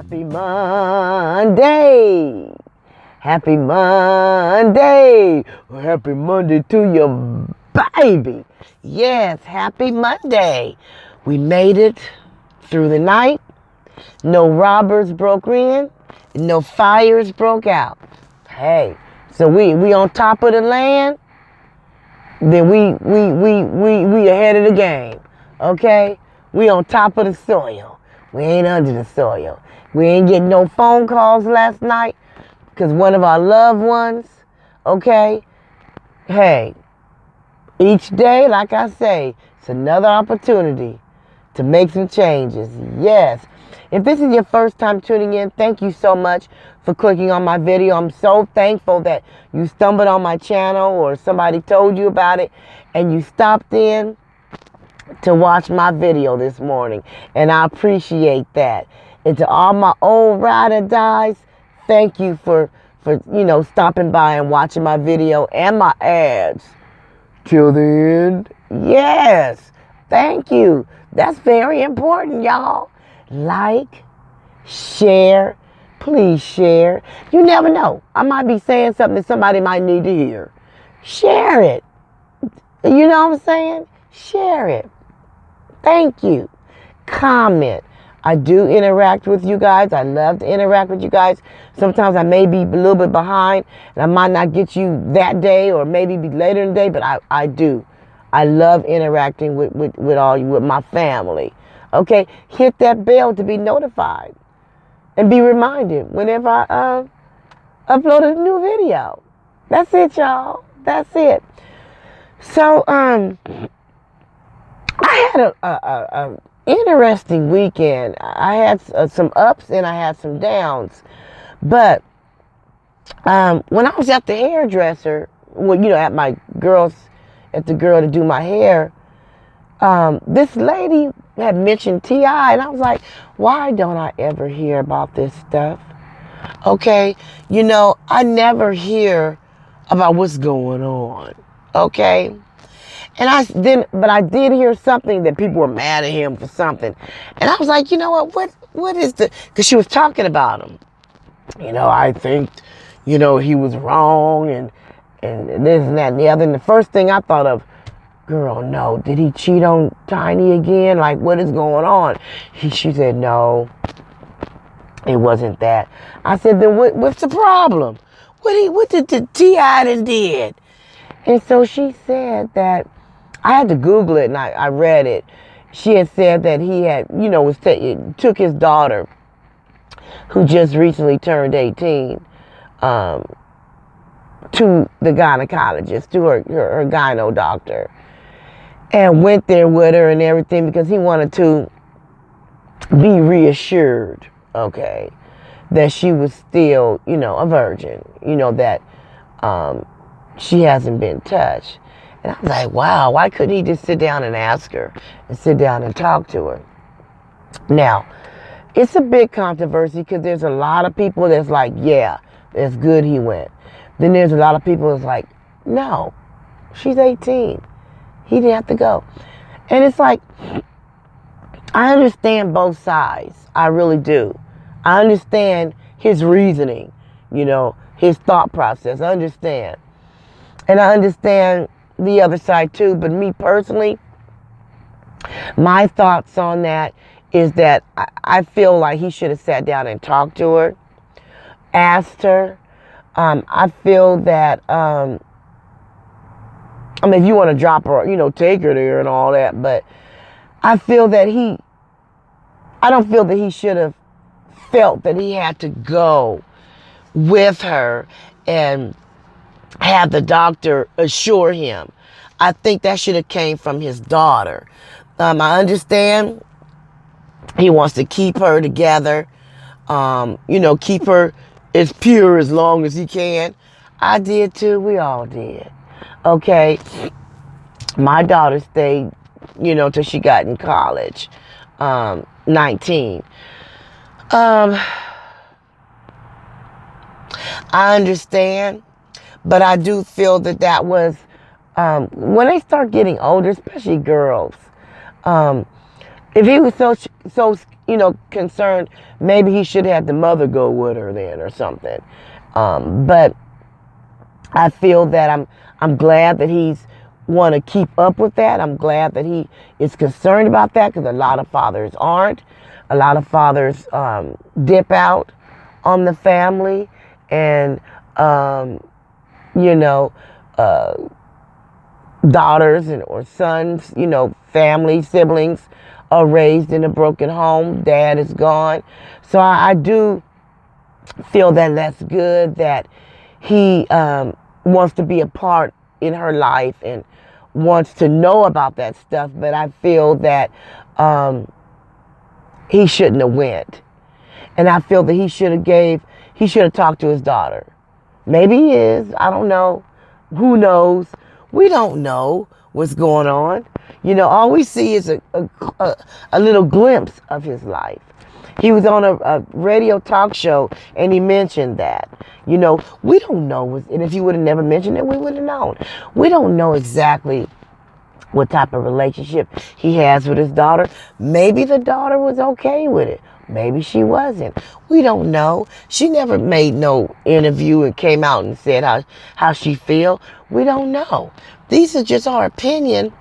Happy Monday. Happy Monday. Happy Monday to your baby. Yes, happy Monday. We made it through the night. No robbers broke in. No fires broke out. Hey, so we on top of the land. Then we ahead of the game. Okay? We on top of the soil. We ain't under the soil. We ain't getting no phone calls last night because one of our loved ones, okay? Hey, each day, like I say, it's another opportunity to make some changes. Yes. If this is your first time tuning in, thank you so much for clicking on my video. I'm so thankful that you stumbled on my channel or somebody told you about it and you stopped in to watch my video this morning, and I appreciate that. And to all my old ride or dies, thank you for stopping by and watching my video and my ads till the end. Yes, thank you. That's very important, y'all. Like, share, please share. You never know, I might be saying something that somebody might need to hear. Share it. You know what I'm saying? Share it. Thank you. Comment. I do interact with you guys. I love to interact with you guys. Sometimes I may be a little bit behind and I might not get you that day or maybe be later in the day, but I do. I love interacting with all you, with my family. Okay? Hit that bell to be notified and be reminded whenever I upload a new video. That's it, y'all. That's it. So, I had a interesting weekend. I had some ups and I had some downs. But when I was at the hairdresser, at the girl to do my hair, this lady had mentioned T.I. and I was like, why don't I ever hear about this stuff? Okay, I never hear about what's going on. Okay. And I did hear something that people were mad at him for something. And I was like, you know what is because she was talking about him. I think, he was wrong and this and that and the other. And the first thing I thought of, girl, no, did he cheat on Tiny again? Like, what is going on? She said, no, it wasn't that. I said, then what's the problem? What did the T.I. did? And so she said that, I had to Google it and I read it. She had said that he had, took his daughter, who just recently turned 18, to the gynecologist, to her gyno doctor, and went there with her and everything because he wanted to be reassured, okay, that she was still, a virgin, that she hasn't been touched. And I was like, wow, why couldn't he just sit down and ask her and sit down and talk to her? Now, it's a big controversy because there's a lot of people that's like, yeah, it's good he went. Then there's a lot of people that's like, no, she's 18. He didn't have to go. And it's like, I understand both sides. I really do. I understand his reasoning, his thought process. I understand. And I understand the other side too, but me personally, my thoughts on that is that I feel like he should have sat down and talked to her, asked her. I feel that, if you want to drop her, take her there and all that, but I feel that I don't feel that he should have felt that he had to go with her and have the doctor assure him. I think that should have came from his daughter. I understand he wants to keep her together, keep her as pure as long as he can. I did too. We all did. Okay. My daughter stayed, till she got in college, 19. I understand. But I do feel that was, when they start getting older, especially girls, If he was so concerned, maybe he should have the mother go with her then or something. But I feel that I'm glad that he's want to keep up with that. I'm glad that he is concerned about that, because a lot of fathers aren't. A lot of fathers dip out on the family, and daughters or sons, family, siblings are raised in a broken home. Dad is gone. So I do feel that that's good, that he wants to be a part in her life and wants to know about that stuff. But I feel that he shouldn't have went. And I feel that he should have talked to his daughter. Maybe he is. I don't know. Who knows? We don't know what's going on. All we see is a little glimpse of his life. He was on a radio talk show and he mentioned that. We don't know. And if he would have never mentioned it, we would have known. We don't know exactly what type of relationship he has with his daughter. Maybe the daughter was okay with it. Maybe she wasn't. We don't know. She never made no interview and came out and said how she feel. We don't know. These are just our opinion,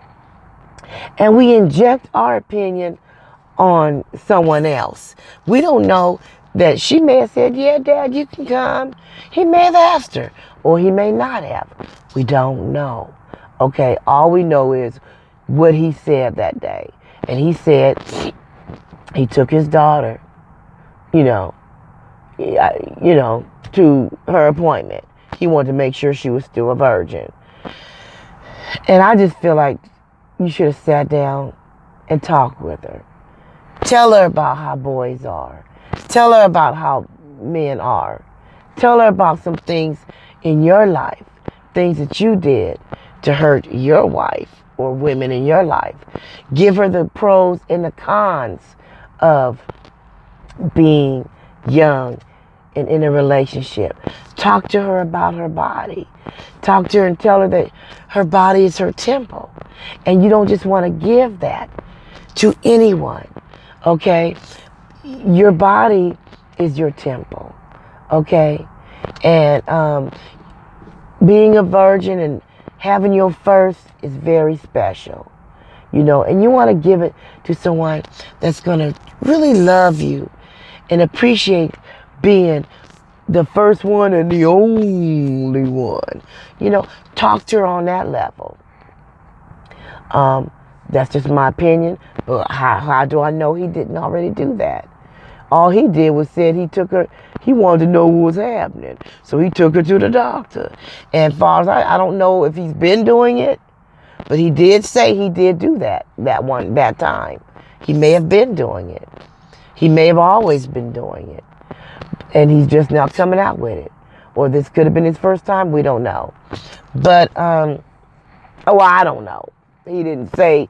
and we inject our opinion on someone else. We don't know that she may have said, yeah, Dad, you can come. He may have asked her, or he may not have. We don't know. Okay, all we know is what he said that day. And he said he took his daughter, to her appointment. He wanted to make sure she was still a virgin. And I just feel like you should have sat down and talked with her. Tell her about how boys are. Tell her about how men are. Tell her about some things in your life, things that you did to hurt your wife or women in your life. Give her the pros and the cons of being young and in a relationship. Talk to her about her body. Talk to her and tell her that her body is her temple. And you don't just want to give that to anyone, okay? Your body is your temple, okay? And being a virgin and having your first is very special, and you want to give it to someone that's going to really love you and appreciate being the first one and the only one. Talk to her on that level. That's just my opinion. But how do I know he didn't already do that? All he did was said he wanted to know what was happening. So he took her to the doctor. And as far as I don't know if he's been doing it, but he did say he did do that time. He may have been doing it. He may have always been doing it. And he's just now coming out with it. Or this could have been his first time. We don't know. But, I don't know. He didn't say,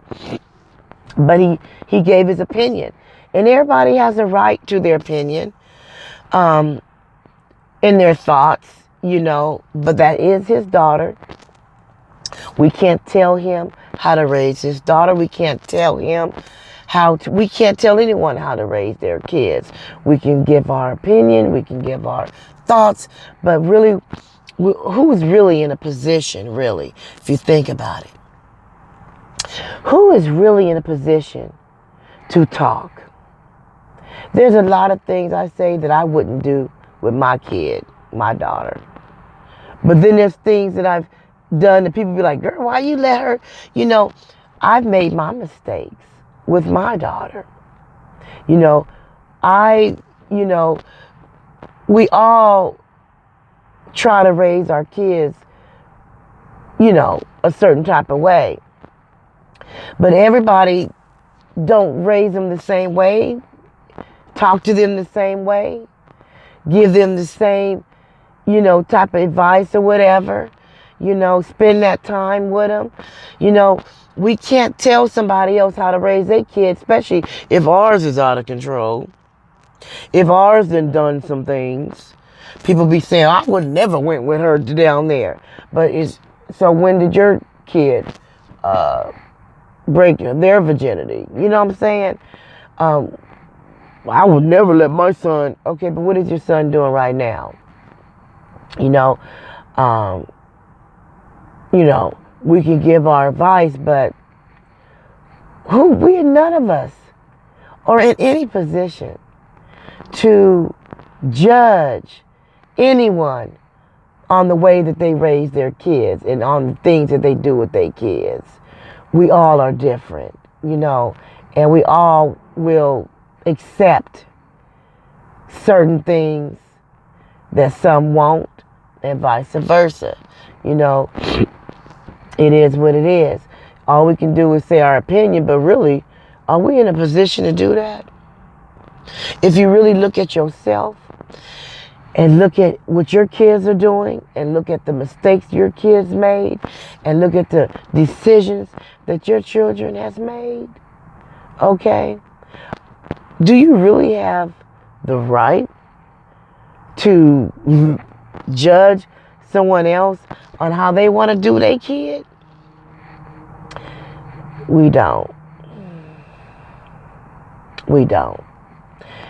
but he gave his opinion. And everybody has a right to their opinion, in their thoughts, but that is his daughter. We can't tell him how to raise his daughter. We can't tell him we can't tell anyone how to raise their kids. We can give our opinion, we can give our thoughts, but really, who's really in a position, really, if you think about it? Who is really in a position to talk? There's a lot of things I say that I wouldn't do with my kid, my daughter. But then there's things that I've done that people be like, girl, why you let her? I've made my mistakes with my daughter. We all try to raise our kids, a certain type of way. But everybody don't raise them the same way, talk to them the same way, give them the same, type of advice or whatever, spend that time with them. We can't tell somebody else how to raise their kids, especially if ours is out of control. If ours done some things, people be saying, I would never went with her down there. But so when did your kid break their virginity? You know what I'm saying? Um, I would never let my son. Okay, but what is your son doing right now? You know, um, we can give our advice, but none of us are in any position to judge anyone on the way that they raise their kids and on the things that they do with their kids. We all are different, and we all will accept certain things that some won't, and vice versa. It is what it is. All we can do is say our opinion, but really, are we in a position to do that? If you really look at yourself and look at what your kids are doing and look at the mistakes your kids made and look at the decisions that your children has made, okay, do you really have the right to judge someone else on how they want to do their kid? We don't. We don't.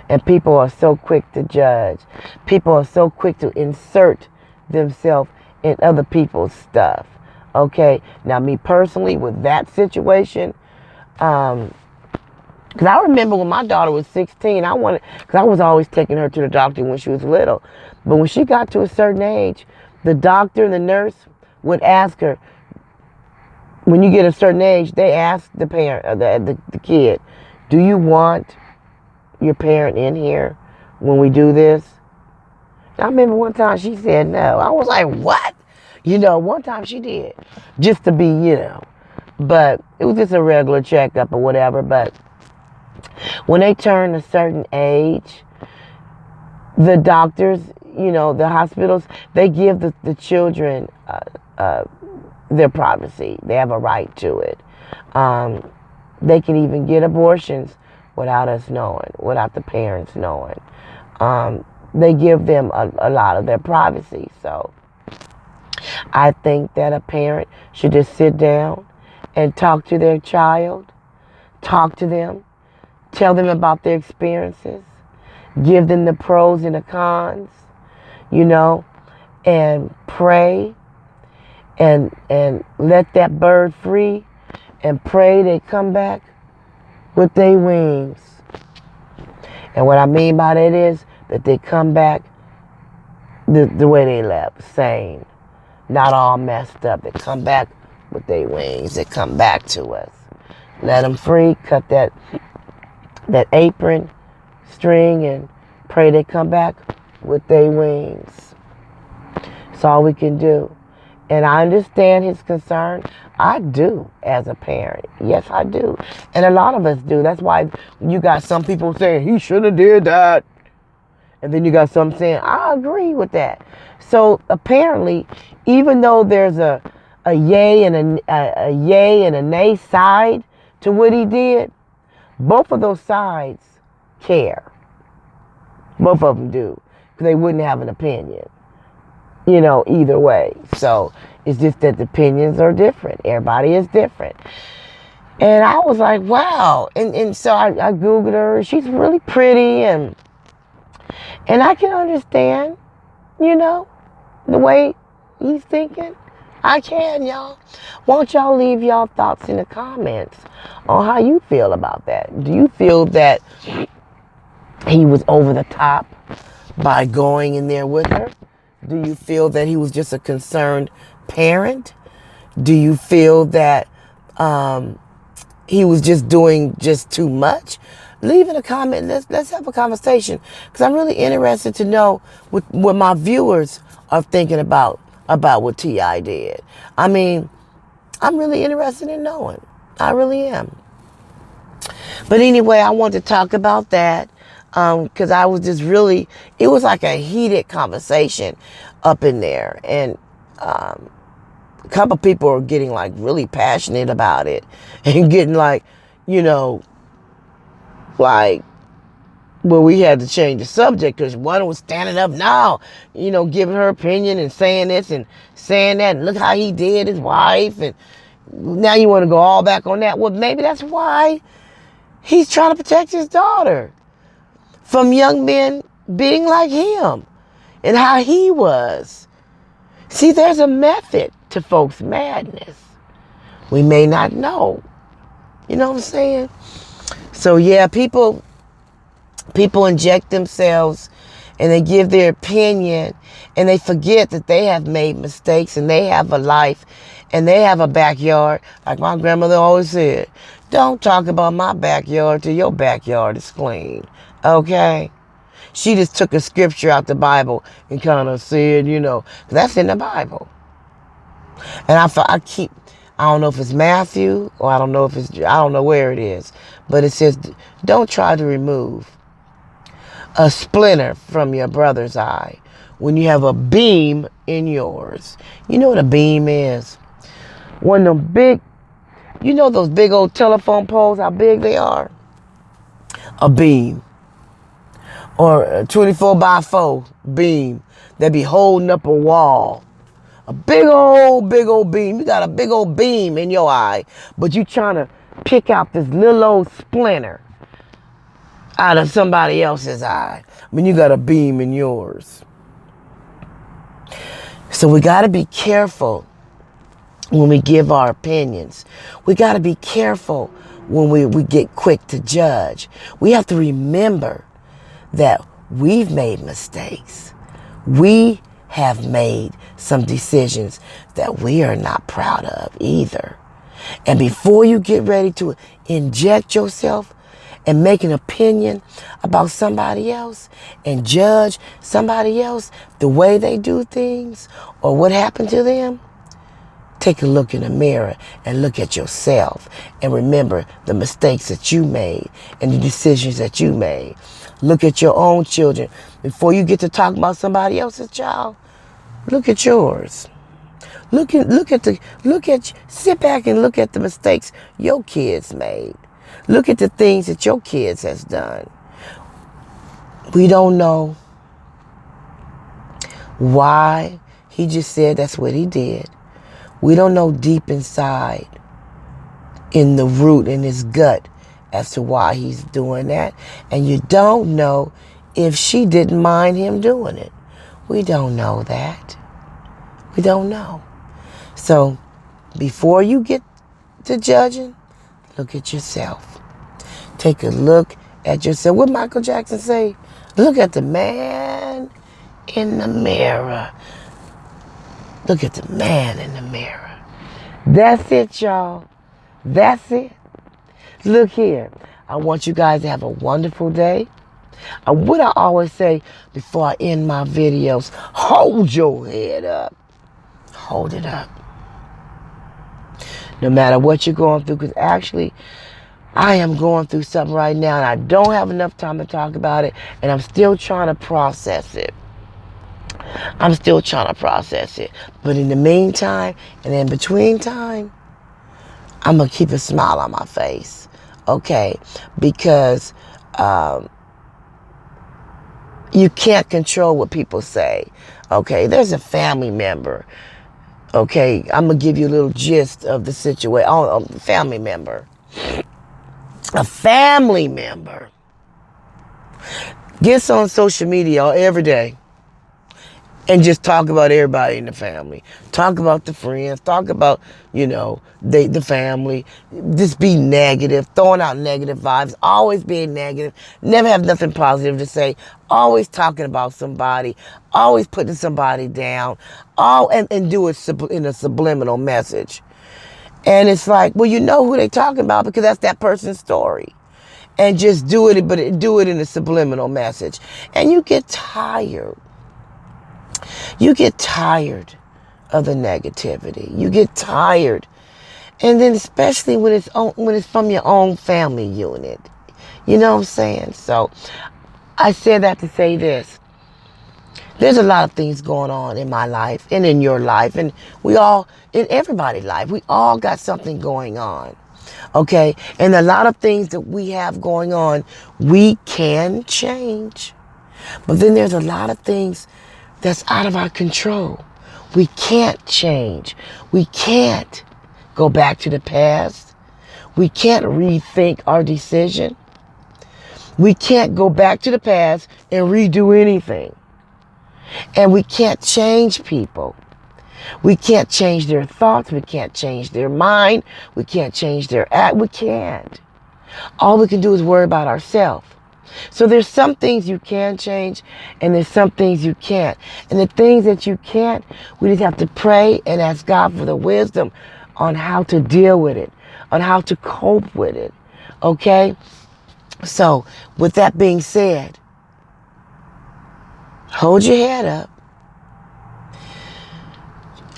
And people are so quick to judge. People are so quick to insert themselves in other people's stuff. Okay? Now, me personally, with that situation, because I remember when my daughter was 16, because I was always taking her to the doctor when she was little. But when she got to a certain age, the doctor and the nurse would ask her, when you get a certain age, they ask the parent, the kid, do you want your parent in here when we do this? I remember one time she said no. I was like, what? One time she did. Just to be, But it was just a regular checkup or whatever. But when they turn a certain age, the doctors, the hospitals, they give the children their privacy. They have a right to it. They can even get abortions without us knowing, without the parents knowing. They give them a lot of their privacy. So I think that a parent should just sit down and talk to their child, talk to them, tell them about their experiences, give them the pros and the cons, and pray and let that bird free and pray they come back with their wings. And what I mean by that is that they come back the way they left, sane, not all messed up. They come back with their wings. They come back to us. Let them free, cut that apron string and pray they come back with their wings. That's all we can do. And I understand his concern. I do as a parent. Yes, I do. And a lot of us do. That's why you got some people saying, he shouldn't have did that. And then you got some saying, I agree with that. So apparently, even though there's a yay and a nay side to what he did, both of those sides care. Both of them do. Because they wouldn't have an opinion. Either way. So it's just that the opinions are different. Everybody is different. And I was like, wow. And so I Googled her. She's really pretty. And I can understand, the way he's thinking. I can, y'all. Won't y'all leave y'all thoughts in the comments on how you feel about that? Do you feel that he was over the top by going in there with her? Do you feel that he was just a concerned parent? Do you feel that he was just doing just too much? Leave in a comment. Let's have a conversation, because I'm really interested to know what my viewers are thinking about what T.I. did. I mean, I'm really interested in knowing. I really am. But anyway, I want to talk about that. Because I was just really, it was like a heated conversation up in there. And a couple people are getting like really passionate about it and getting like, like, well, we had to change the subject because one was standing up now, giving her opinion and saying this and saying that. And look how he did his wife. And now you want to go all back on that. Well, maybe that's why He's trying to protect his daughter from young men being like him and how he was. See, there's a method to folks' madness. We may not know. You know what I'm saying? So yeah, people inject themselves and they give their opinion and they forget that they have made mistakes and they have a life and they have a backyard. Like my grandmother always said, don't talk about my backyard till your backyard is clean. Okay? She just took a scripture out the Bible and kind of said, you know, that's in the Bible. And I don't know if it's Matthew or I don't know where it is. But it says, don't try to remove a splinter from your brother's eye when you have a beam in yours. You know what a beam is? One of them big, you know those big old telephone poles, how big they are? A beam. Or a 24x4 beam that be holding up a wall. A big old beam. You got a big old beam in your eye, but you trying to pick out this little old splinter out of somebody else's eye when you got a beam in yours. So we got to be careful when we give our opinions. We got to be careful when we get quick to judge. We have to remember that we've made mistakes. We have made some decisions that we are not proud of either. And before you get ready to inject yourself and make an opinion about somebody else and judge somebody else, the way they do things or what happened to them, take a look in the mirror and look at yourself and remember the mistakes that you made and the decisions that you made. Look at your own children. Before you get to talk about somebody else's child, look at yours. Sit back and look at the mistakes your kids made. Look at the things that your kids has done. We don't know why he just said that's what he did. We don't know deep inside, in the root, in his gut, as to why he's doing that. And you don't know if she didn't mind him doing it. We don't know that. We don't know. So before you get to judging, look at yourself. Take a look at yourself. What Michael Jackson say? Look at the man in the mirror. Look at the man in the mirror. That's it, y'all. That's it. Look here. I want you guys to have a wonderful day. What I always say before I end my videos, hold your head up. Hold it up. No matter what you're going through, because actually, I am going through something right now and I don't have enough time to talk about it, and I'm still trying to process it. But in the meantime and in between time, I'm going to keep a smile on my face. Okay? Because you can't control what people say. Okay? There's a family member. Okay? I'm going to give you a little gist of the situation. A family member gets on social media every day and just talk about everybody in the family. Talk about the friends. Talk about, the family. Just be negative. Throwing out negative vibes. Always being negative. Never have nothing positive to say. Always talking about somebody. Always putting somebody down. And do it in a subliminal message. And it's like, well, you know who they talking about because that's that person's story. And just do it in a subliminal message. And you get tired. You get tired of the negativity. You get tired. And then especially when it's from your own family unit. You know what I'm saying? So I said that to say this. There's a lot of things going on in my life and in your life. And in everybody's life, we all got something going on. Okay? And a lot of things that we have going on, we can change. But then there's a lot of things that's out of our control. We can't change. We can't go back to the past. We can't rethink our decision. We can't go back to the past and redo anything. And we can't change people. We can't change their thoughts. We can't change their mind. We can't change their act. We can't. All we can do is worry about ourselves. So there's some things you can change, and there's some things you can't. And the things that you can't, we just have to pray and ask God for the wisdom on how to deal with it, on how to cope with it. Okay? So with that being said, hold your head up.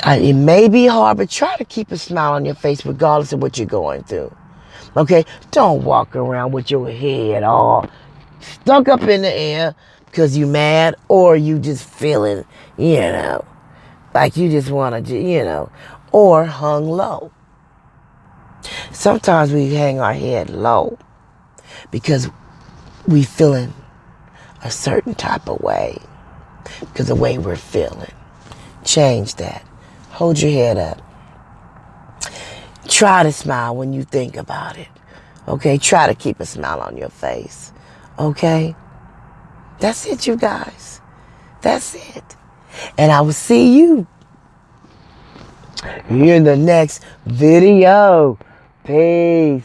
It may be hard, but try to keep a smile on your face regardless of what you're going through. Okay? Don't walk around with your head all stuck up in the air because you mad, or you just feeling, like you just want to, or hung low. Sometimes we hang our head low because we feeling a certain type of way, because the way we're feeling. Change that. Hold your head up. Try to smile when you think about it. Okay? Try to keep a smile on your face. Okay? That's it, you guys. That's it. And I will see you in the next video. Peace.